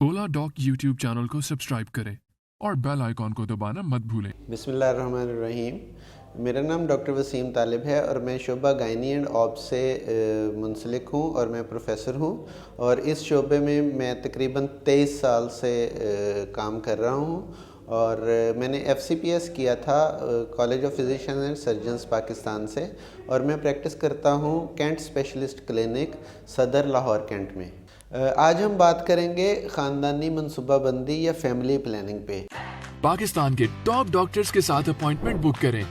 ओला dock YouTube channel को subscribe करें और बेल आइकॉन को दबाना मत भूलें। बिस्मिल्लाहिर्रहमानिर्रहीम। मेरा नाम डॉक्टर वसीम तालिब है और मैं शोबा गायनी एंड ऑब से मुंसलिक हूँ और मैं प्रोफेसर हूँ। और इस शोबे में मैं तकरीबन 23 साल से काम कर रहा हूँ। और मैंने FCPS किया था college of physician and surgeons Pakistan से, और मैं प्रैक्टिस करता हूँ कैंट स्पेशलिस्ट क्लिनिक सदर लाहौर कैंट में। आज हम बात करेंगे ख़ानदानी मनसूबाबंदी या फैमिली प्लानिंग पे। पाकिस्तान के टॉप डॉक्टर्स के साथ अपॉइंटमेंट बुक करें,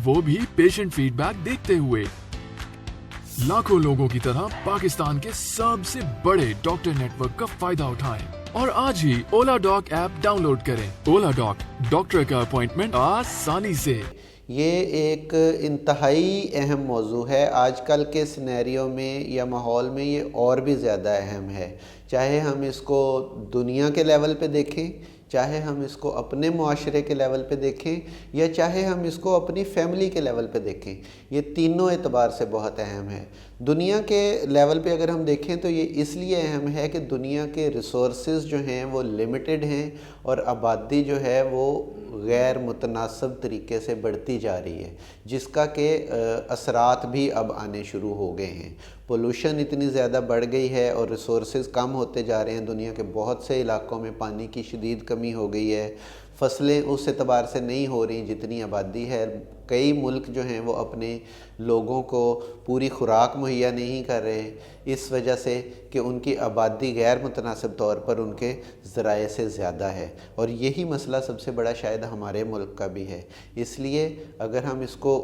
वो भी पेशेंट फीडबैक देखते हुए। लाखों लोगों की तरह पाकिस्तान के सबसे बड़े डॉक्टर नेटवर्क का फायदा उठाएं और आज ही ओला डॉक ऐप डाउनलोड करें। ओला डॉक, डॉक्टर का अपॉइंटमेंट आसानी से। ये एक इंतहाई अहम मौजू है। आजकल के सिनेरियो में या माहौल में ये और भी ज़्यादा अहम है। चाहे हम इसको दुनिया के लेवल पे देखें, चाहे हम इसको अपने मुआशरे के लेवल पे देखें, या चाहे हम इसको अपनी फैमिली के लेवल पे देखें, ये तीनों एतबार से बहुत अहम है। दुनिया के लेवल पे अगर हम देखें तो ये इसलिए अहम है कि दुनिया के रिसोर्सेज जो हैं वो लिमिटेड हैं और आबादी जो है वो गैर मुतनासिब तरीके से बढ़ती जा रही है, जिसका के असरात भी अब आने शुरू हो गए हैं। पोल्यूशन इतनी ज़्यादा बढ़ गई है और रिसोर्सेज कम होते जा रहे हैं। दुनिया के बहुत से इलाकों में पानी की शदीद कमी हो गई है। फसलें उस एतबार से नहीं हो रही जितनी आबादी है। कई मुल्क जो हैं वो अपने लोगों को पूरी खुराक मुहैया नहीं कर रहे, इस वजह से कि उनकी आबादी गैर मुतनासिब तौर पर उनके ज़राए से ज़्यादा है। और यही मसला सबसे बड़ा शायद हमारे मुल्क का भी है। इसलिए अगर हम इसको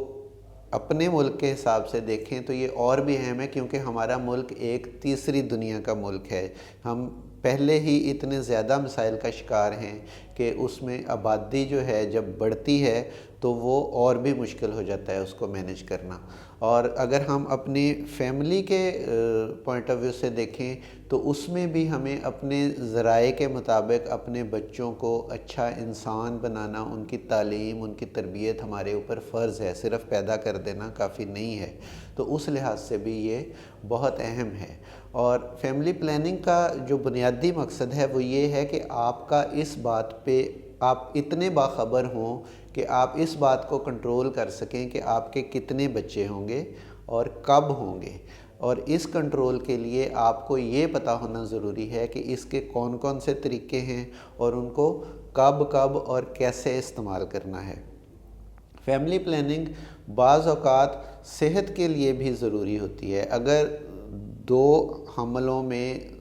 अपने मुल्क के हिसाब से देखें तो ये और भी अहम है, क्योंकि हमारा मुल्क एक तीसरी दुनिया का मुल्क है। हम पहले ही इतने ज़्यादा मसाइल का शिकार हैं कि उसमें आबादी जो है जब बढ़ती है तो वो और भी मुश्किल हो जाता है उसको मैनेज करना। और अगर हम अपनी फैमिली के पॉइंट ऑफ व्यू से देखें तो उसमें भी हमें अपने ज़राए के मुताबिक अपने बच्चों को अच्छा इंसान बनाना, उनकी तालीम, उनकी तरबियत हमारे ऊपर फ़र्ज़ है। सिर्फ़ पैदा कर देना काफ़ी नहीं है। तो उस लिहाज से भी ये बहुत अहम है। और फैमिली प्लानिंग का जो बुनियादी मकसद है वो ये है कि आपका इस बात पे आप इतने बाखबर हों कि आप इस बात को कंट्रोल कर सकें कि आपके कितने बच्चे होंगे और कब होंगे। और इस कंट्रोल के लिए आपको ये पता होना ज़रूरी है कि इसके कौन कौन से तरीके हैं और उनको कब कब और कैसे इस्तेमाल करना है। फैमिली प्लानिंग बाज़ औक़ात सेहत के लिए भी ज़रूरी होती है। अगर दो हमलों में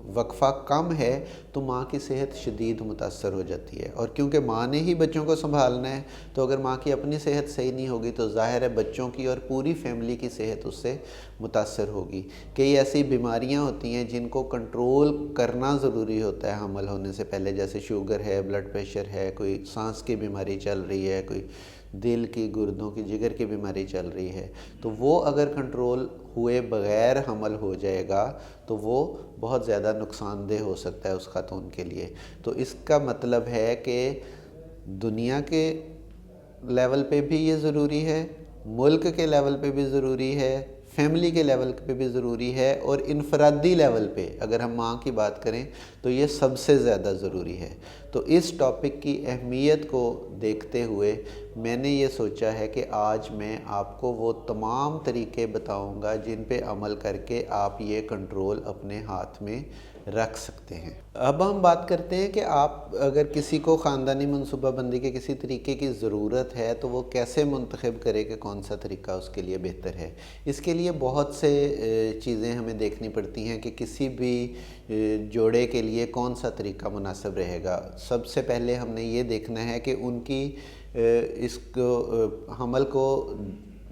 वक्फ़ा कम है तो माँ की सेहत शदीद मुतासर हो जाती है। और क्योंकि माँ ने ही बच्चों को संभालना है, तो अगर माँ की अपनी सेहत सही नहीं होगी तो ज़ाहिर है बच्चों की और पूरी फैमिली की सेहत उससे मुतासर होगी। कई ऐसी बीमारियाँ होती हैं जिनको कंट्रोल करना ज़रूरी होता है हमल होने से पहले, जैसे शुगर है, ब्लड प्रेशर है, कोई सांस की बीमारी चल रही है, कोई दिल की, गुर्दों की, जिगर की बीमारी चल रही है। तो वो अगर कंट्रोल हुए बग़ैर हमल हो जाएगा तो वो बहुत ज़्यादा नुकसानदेह हो सकता है उस खातून के लिए। तो इसका मतलब है कि दुनिया के लेवल पे भी ये ज़रूरी है, मुल्क के लेवल पे भी ज़रूरी है, फैमिली के लेवल पे भी ज़रूरी है, और इनफरादी लेवल पे अगर हम माँ की बात करें तो ये सबसे ज़्यादा ज़रूरी है। तो इस टॉपिक की अहमियत को देखते हुए मैंने ये सोचा है कि आज मैं आपको वो तमाम तरीके बताऊंगा जिन पे अमल करके आप ये कंट्रोल अपने हाथ में रख सकते हैं। अब हम बात करते हैं कि आप अगर किसी को ख़ानदानी मनसूबाबंदी के किसी तरीके की ज़रूरत है तो वो कैसे मुंतखब करे कि कौन सा तरीका उसके लिए बेहतर है। इसके लिए बहुत से चीज़ें हमें देखनी पड़ती हैं कि किसी भी जोड़े के लिए कौन सा तरीका मुनासिब रहेगा। सबसे पहले हमने ये देखना है कि उनकी इसको हमल को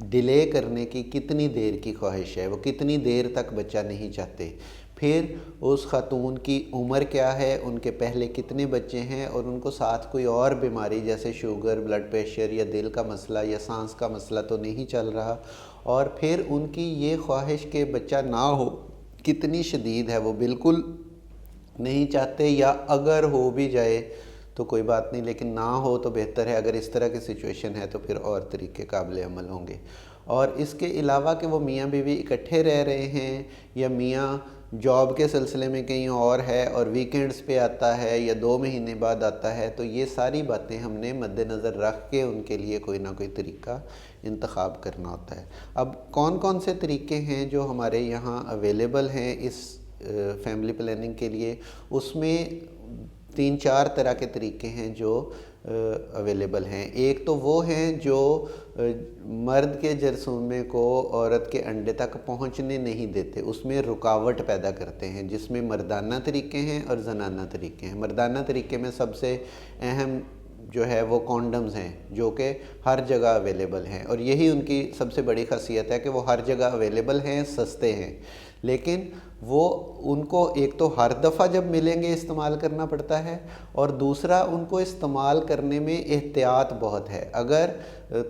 डिले करने की कितनी देर की ख्वाहिश है, वो कितनी देर तक बच्चा नहीं चाहते। फिर उस खातून की उम्र क्या है, उनके पहले कितने बच्चे हैं, और उनको साथ कोई और बीमारी जैसे शुगर, ब्लड प्रेशर या दिल का मसला या सांस का मसला तो नहीं चल रहा। और फिर उनकी ये ख्वाहिश कि बच्चा ना हो कितनी शदीद है, वो बिल्कुल नहीं चाहते, या अगर हो भी जाए तो कोई बात नहीं लेकिन ना हो तो बेहतर है। अगर इस तरह की सिचुएशन है तो फिर और तरीके काबिल अमल होंगे। और इसके अलावा कि वो मियाँ बीवी इकट्ठे रह रहे हैं या मियाँ جاب کے سلسلے میں کہیں اور ہے اور ویکینڈز پہ آتا ہے یا 2 مہینے بعد آتا ہے، تو یہ ساری باتیں ہم نے مد نظر رکھ کے ان کے لیے کوئی نہ کوئی طریقہ انتخاب کرنا ہوتا ہے۔ اب کون کون سے طریقے ہیں جو ہمارے یہاں اویلیبل ہیں اس فیملی پلاننگ کے لیے؟ اس میں 3-4 طرح کے طریقے ہیں جو اویلیبل ہیں۔ ایک تو وہ ہیں جو مرد کے جرثومے کو عورت کے انڈے تک پہنچنے نہیں دیتے، اس میں رکاوٹ پیدا کرتے ہیں، جس میں مردانہ طریقے ہیں اور زنانہ طریقے ہیں۔ مردانہ طریقے میں سب سے اہم جو ہے وہ کونڈمز ہیں، جو کہ ہر جگہ اویلیبل ہیں، اور یہی ان کی سب سے بڑی خاصیت ہے کہ وہ ہر جگہ اویلیبل ہیں، سستے ہیں، لیکن وہ ان کو ایک تو ہر دفعہ جب ملیں گے استعمال کرنا پڑتا ہے، اور دوسرا ان کو استعمال کرنے میں احتیاط بہت ہے۔ اگر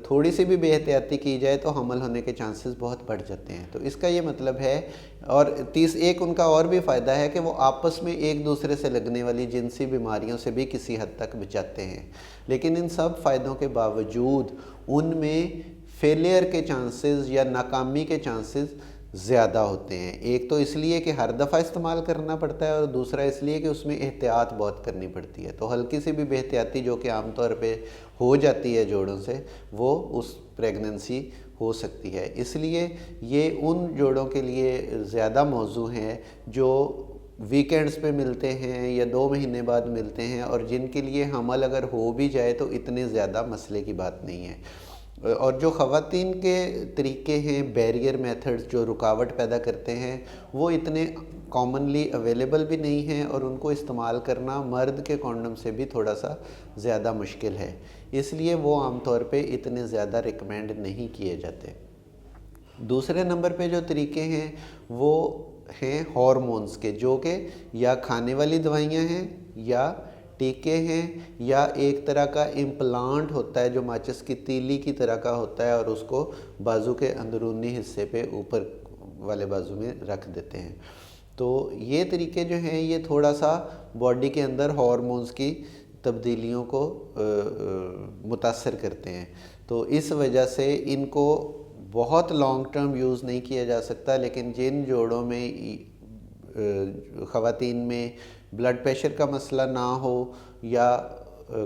تھوڑی سی بھی بے احتیاطی کی جائے تو حمل ہونے کے چانسز بہت بڑھ جاتے ہیں۔ تو اس کا یہ مطلب ہے، اور ایک ان کا اور بھی فائدہ ہے کہ وہ آپس میں ایک دوسرے سے لگنے والی جنسی بیماریوں سے بھی کسی حد تک بچاتے ہیں، لیکن ان سب فائدوں کے باوجود ان میں فیلئر کے چانسز یا ناکامی کے چانسز زیادہ ہوتے ہیں۔ ایک تو اس لیے کہ ہر دفعہ استعمال کرنا پڑتا ہے، اور دوسرا اس لیے کہ اس میں احتیاط بہت کرنی پڑتی ہے۔ تو ہلکی سی بھی بے احتیاطی جو کہ عام طور پہ ہو جاتی ہے جوڑوں سے، وہ اس پریگننسی ہو سکتی ہے۔ اس لیے یہ ان جوڑوں کے لیے زیادہ موزوں ہیں جو ویکینڈز پہ ملتے ہیں یا 2 مہینے بعد ملتے ہیں، اور جن کے لیے حمل اگر ہو بھی جائے تو اتنے زیادہ مسئلے کی بات نہیں ہے۔ اور جو خواتین کے طریقے ہیں، بیریئر میتھڈز جو رکاوٹ پیدا کرتے ہیں، وہ اتنے کامنلی اویلیبل بھی نہیں ہیں، اور ان کو استعمال کرنا مرد کے کونڈم سے بھی تھوڑا سا زیادہ مشکل ہے، اس لیے وہ عام طور پہ اتنے زیادہ ریکمینڈ نہیں کیے جاتے۔ دوسرے نمبر پہ جو طریقے ہیں وہ ہیں ہارمونز کے، جو کہ یا کھانے والی دوائیاں ہیں، یا ٹیکے ہیں، یا ایک طرح کا امپلانٹ ہوتا ہے جو ماچس کی تیلی کی طرح کا ہوتا ہے، اور اس کو بازو کے اندرونی حصے پہ اوپر والے بازو میں رکھ دیتے ہیں۔ تو یہ طریقے جو ہیں یہ تھوڑا سا باڈی کے اندر ہارمونز کی تبدیلیوں کو متاثر کرتے ہیں، تو اس وجہ سے ان کو بہت لانگ ٹرم یوز نہیں کیا جا سکتا، لیکن جن جوڑوں میں خواتین میں بلڈ پریشر کا مسئلہ نہ ہو یا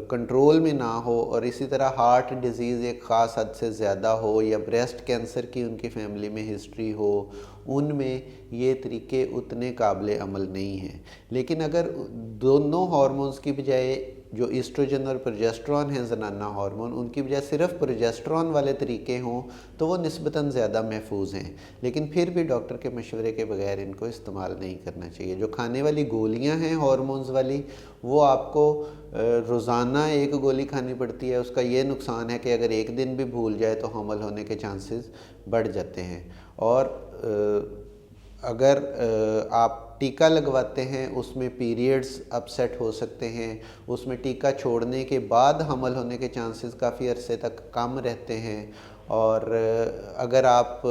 کنٹرول میں نہ ہو، اور اسی طرح ہارٹ ڈیزیز ایک خاص حد سے زیادہ ہو، یا بریسٹ کینسر کی ان کی فیملی میں ہسٹری ہو، ان میں یہ طریقے اتنے قابل عمل نہیں ہیں۔ لیکن اگر دونوں ہارمونز کی بجائے جو ایسٹروجن اور پروجسٹرون ہیں زنانہ ہارمون، ان کی بجائے صرف پروجسٹرون والے طریقے ہوں تو وہ نسبتاً زیادہ محفوظ ہیں، لیکن پھر بھی ڈاکٹر کے مشورے کے بغیر ان کو استعمال نہیں کرنا چاہیے۔ جو کھانے والی گولیاں ہیں ہارمونز والی، وہ آپ کو روزانہ ایک گولی کھانی پڑتی ہے۔ اس کا یہ نقصان ہے کہ اگر ایک دن بھی بھول جائے تو حمل ہونے کے چانسز بڑھ جاتے ہیں، اور اگر آپ ٹیکہ لگواتے ہیں اس میں پیریڈز اپسیٹ ہو سکتے ہیں، اس میں ٹیکہ چھوڑنے کے بعد حمل ہونے کے چانسز کافی عرصے تک کم رہتے ہیں، اور اگر آپ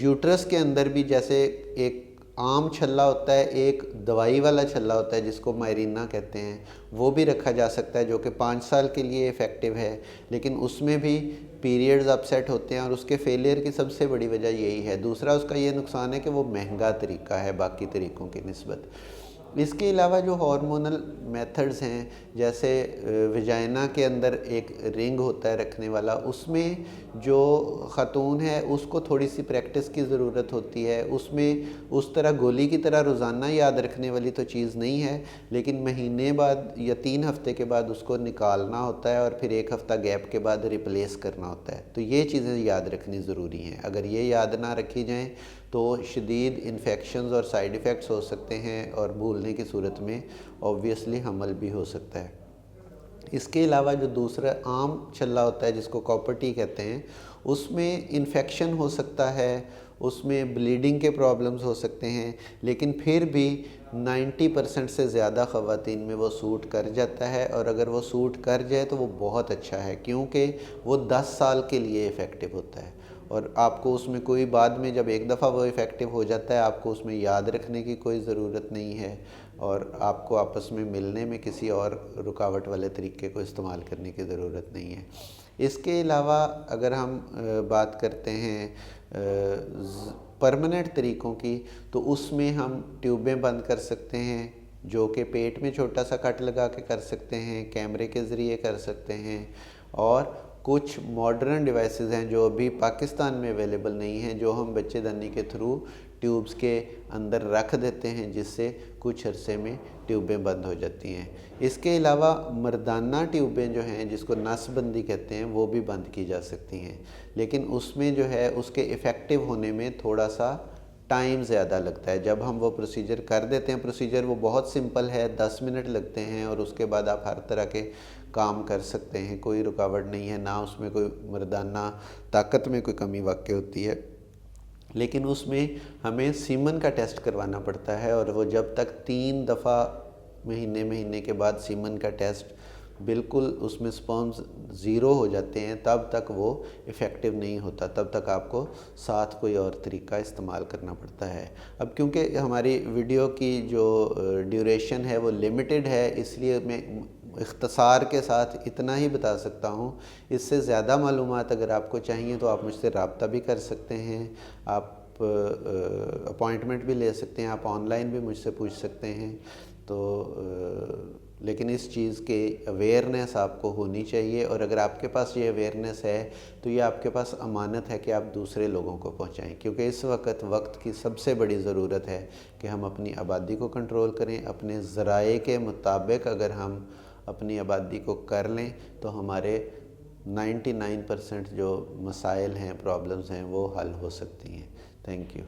یوٹرس کے اندر بھی جیسے ایک عام چھلا ہوتا ہے، ایک دوائی والا چھلا ہوتا ہے جس کو مائرینا کہتے ہیں، وہ بھی رکھا جا سکتا ہے جو کہ 5 سال کے لیے افیکٹو ہے، لیکن اس میں بھی پیریڈز اپسیٹ ہوتے ہیں، اور اس کے فیلئر کی سب سے بڑی وجہ یہی ہے۔ دوسرا اس کا یہ نقصان ہے کہ وہ مہنگا طریقہ ہے باقی طریقوں کی نسبت۔ اس کے علاوہ جو ہارمونل میتھڈز ہیں، جیسے ویجائنا کے اندر ایک رنگ ہوتا ہے رکھنے والا، اس میں جو خاتون ہے اس کو تھوڑی سی پریکٹس کی ضرورت ہوتی ہے، اس میں اس طرح گولی کی طرح روزانہ یاد رکھنے والی تو چیز نہیں ہے، لیکن مہینے بعد یا 3 ہفتے کے بعد اس کو نکالنا ہوتا ہے، اور پھر 1 ہفتہ گیپ کے بعد ریپلیس کرنا ہوتا ہے۔ تو یہ چیزیں یاد رکھنی ضروری ہیں، اگر یہ یاد نہ رکھی جائیں تو شدید انفیکشنز اور سائیڈ ایفیکٹس ہو سکتے ہیں، اور بھولنے کی صورت میں اوبویسلی حمل بھی ہو سکتا ہے۔ اس کے علاوہ جو دوسرا عام چھلا ہوتا ہے جس کو کاپر ٹی کہتے ہیں، اس میں انفیکشن ہو سکتا ہے، اس میں بلیڈنگ کے پرابلمز ہو سکتے ہیں، لیکن پھر بھی 90% سے زیادہ خواتین میں وہ سوٹ کر جاتا ہے، اور اگر وہ سوٹ کر جائے تو وہ بہت اچھا ہے، کیونکہ وہ 10 سال کے لیے افیکٹو ہوتا ہے، اور آپ کو اس میں کوئی بعد میں جب ایک دفعہ وہ افیکٹو ہو جاتا ہے آپ کو اس میں یاد رکھنے کی کوئی ضرورت نہیں ہے، اور آپ کو آپس میں ملنے میں کسی اور رکاوٹ والے طریقے کو استعمال کرنے کی ضرورت نہیں ہے۔ اس کے علاوہ اگر ہم بات کرتے ہیں परमानेंट तरीक़ों की, तो उसमें हम ट्यूबें बंद कर सकते हैं, जो कि पेट में छोटा सा कट लगा के कर सकते हैं, कैमरे के ज़रिए कर सकते हैं, और कुछ मॉडर्न डिवाइसेस हैं जो अभी पाकिस्तान में अवेलेबल नहीं हैं, जो हम बच्चेदानी के थ्रू ट्यूब्स के अंदर रख देते हैं, जिससे कुछ अरसे में ट्यूबें बंद हो जाती हैं। इसके अलावा मर्दाना ट्यूबें जो हैं, जिसको नसबंदी कहते हैं, वो भी बंद की जा सकती हैं, लेकिन उसमें जो है उसके इफ़ेक्टिव होने में थोड़ा सा टाइम ज़्यादा लगता है। जब हम वो प्रोसीजर कर देते हैं, प्रोसीजर वो बहुत सिंपल है, 10 मिनट लगते हैं और उसके बाद आप हर तरह के काम कर सकते हैं, कोई रुकावट नहीं है, ना उसमें कोई मर्दाना ताकत में कोई कमी वाक़ई होती है। लेकिन उसमें हमें सीमन का टेस्ट करवाना पड़ता है, और वो जब तक 3 दफ़ा महीने के बाद सीमन का टेस्ट बिल्कुल उसमें स्पर्म्स ज़ीरो हो जाते हैं, तब तक वो इफ़ेक्टिव नहीं होता, तब तक आपको साथ कोई और तरीका इस्तेमाल करना पड़ता है। अब क्योंकि हमारी वीडियो की जो ड्यूरेशन है वो लिमिटेड है, इसलिए मैं इख्तसार के साथ इतना ही बता सकता हूँ। इससे ज़्यादा मालूमात अगर आपको चाहिए तो आप मुझसे रब्ता भी कर सकते हैं, आप अपॉइंटमेंट भी ले सकते हैं, आप ऑनलाइन भी मुझसे पूछ सकते हैं। तो लेकिन इस चीज़ के अवेयरनेस आपको होनी चाहिए, और अगर आपके पास ये अवेयरनेस है तो ये आपके पास अमानत है कि आप दूसरे लोगों को पहुंचाएं, क्योंकि इस वक्त की सबसे बड़ी ज़रूरत है कि हम अपनी आबादी को कंट्रोल करें। अपने ज़राए के मुताबिक अगर हम अपनी आबादी को कर लें तो हमारे 99% जो मसाइल हैं, प्रॉब्लम्स हैं, वो हल हो सकती हैं। Thank you.